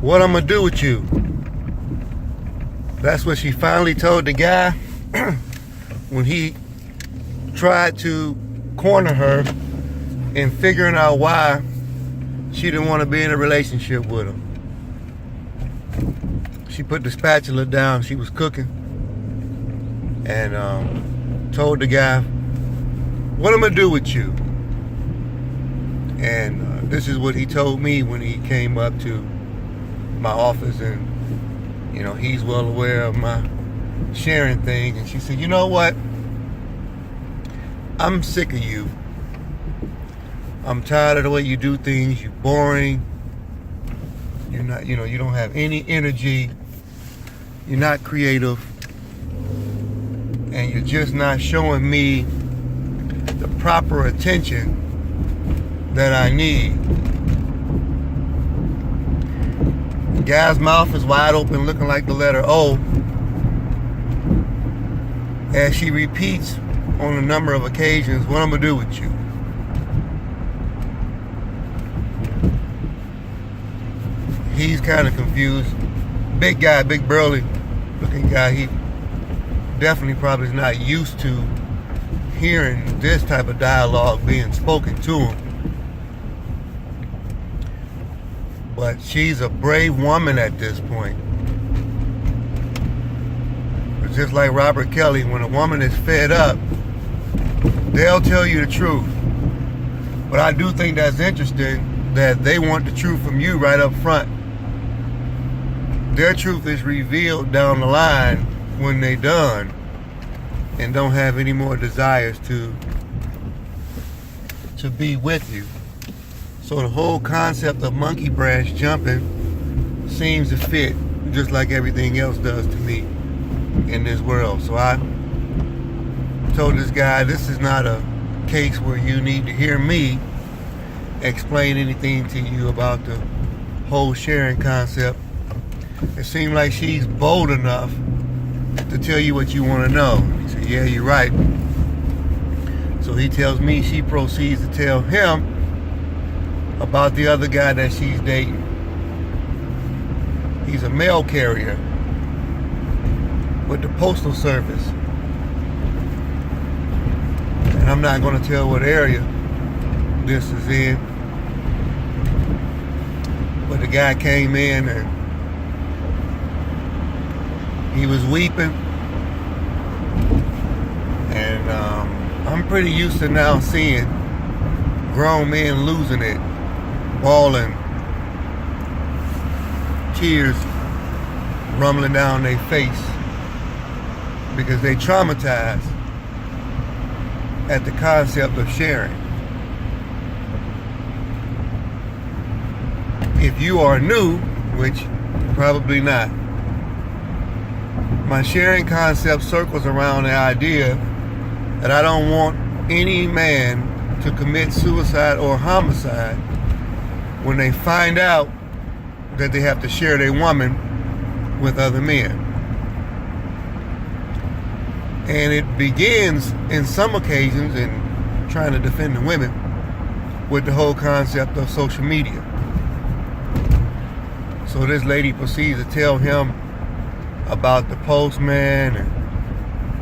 What I'm gonna do with you? That's what she finally told the guy when he tried to corner her in figuring out why she didn't want to be in a relationship with him. She put the spatula down, she was cooking, and told the guy, what I'm gonna do with you? And this is what he told me when he came up to my office, and you know, he's well aware of my sharing things. And she said, you know what? I'm sick of you. I'm tired of the way you do things. You're boring. You're not, you know, you don't have any energy. You're not creative. And you're just not showing me the proper attention that I need. The guy's mouth is wide open, looking like the letter O, as she repeats on a number of occasions, what I'm gonna do with you? He's kind of confused. Big guy, big burly looking guy. He definitely probably is not used to hearing this type of dialogue being spoken to him. But she's a brave woman at this point. It's just like Robert Kelly, when a woman is fed up, they'll tell you the truth. But I do think that's interesting that they want the truth from you right up front. Their truth is revealed down the line when they're done and don't have any more desires to be with you. So the whole concept of monkey branch jumping seems to fit just like everything else does to me in this world. So I told this guy, this is not a case where you need to hear me explain anything to you about the whole sharing concept. It seemed like she's bold enough to tell you what you want to know. He said, yeah, you're right. So he tells me, she proceeds to tell him about the other guy that she's dating. He's a mail carrier with the Postal Service. And I'm not going to tell what area this is in. But the guy came in and he was weeping. And I'm pretty used to now seeing grown men losing it, bawling, tears rumbling down their face because they traumatized at the concept of sharing. If you are new, which probably not, my sharing concept circles around the idea that I don't want any man to commit suicide or homicide when they find out that they have to share their woman with other men. And it begins in some occasions, in trying to defend the women, with the whole concept of social media. So this lady proceeds to tell him about the postman and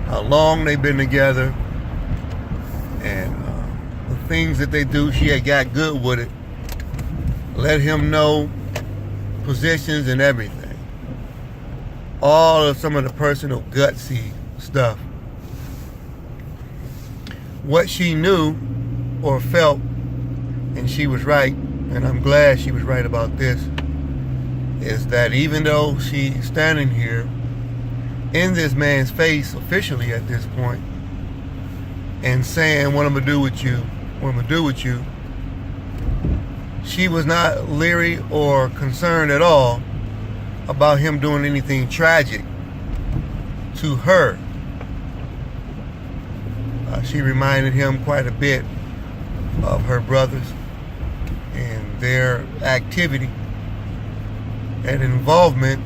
how long they've been together and the things that they do. She had got good with it. Let him know positions and everything. All of some of the personal gutsy stuff. What she knew or felt, and she was right, and I'm glad she was right about this, is that even though she's standing here in this man's face officially at this point and saying, what I'm gonna do with you, what I'm gonna do with you, she was not leery or concerned at all about him doing anything tragic to her. She reminded him quite a bit of her brothers and their activity and involvement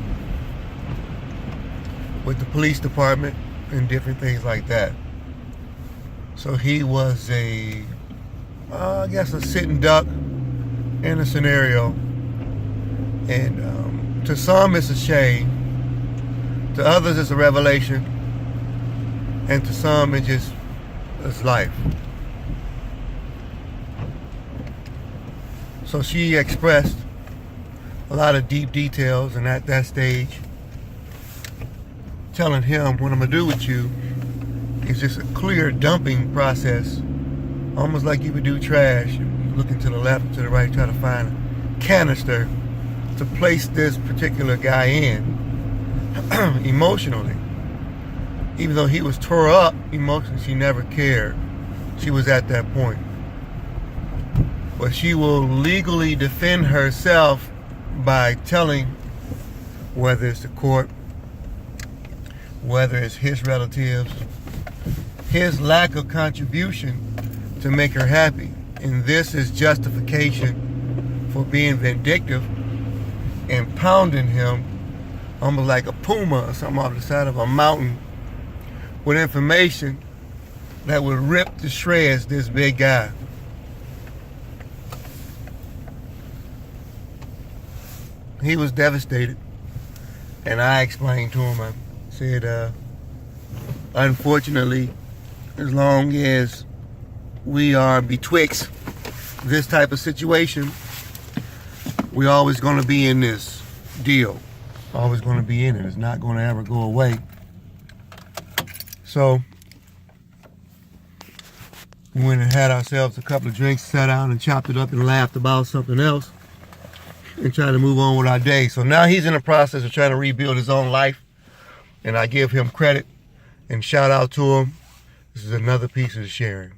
with the police department and different things like that. So he was I guess a sitting duck in a scenario, and To some it's a shame, to others it's a revelation, and to some it's life. So she expressed a lot of deep details, and at that stage, telling him what I'm gonna do with you is just a clear dumping process, almost like you would do trash. Looking to the left and to the right, try to find a canister to place this particular guy in emotionally. Even though he was tore up emotionally, she never cared. She was at that point. But she will legally defend herself by telling, whether it's the court, whether it's his relatives, his lack of contribution to make her happy. And this is justification for being vindictive and pounding him almost like a puma or something off the side of a mountain with information that would rip to shreds this big guy. He was devastated, and I explained to him, I said, unfortunately, as long as we are betwixt this type of situation, we're always going to be in this deal. Always going to be in it. It's not going to ever go away. So we went and had ourselves a couple of drinks, sat down and chopped it up and laughed about something else and tried to move on with our day. So now he's in the process of trying to rebuild his own life, and I give him credit and shout out to him. This is another piece of sharing.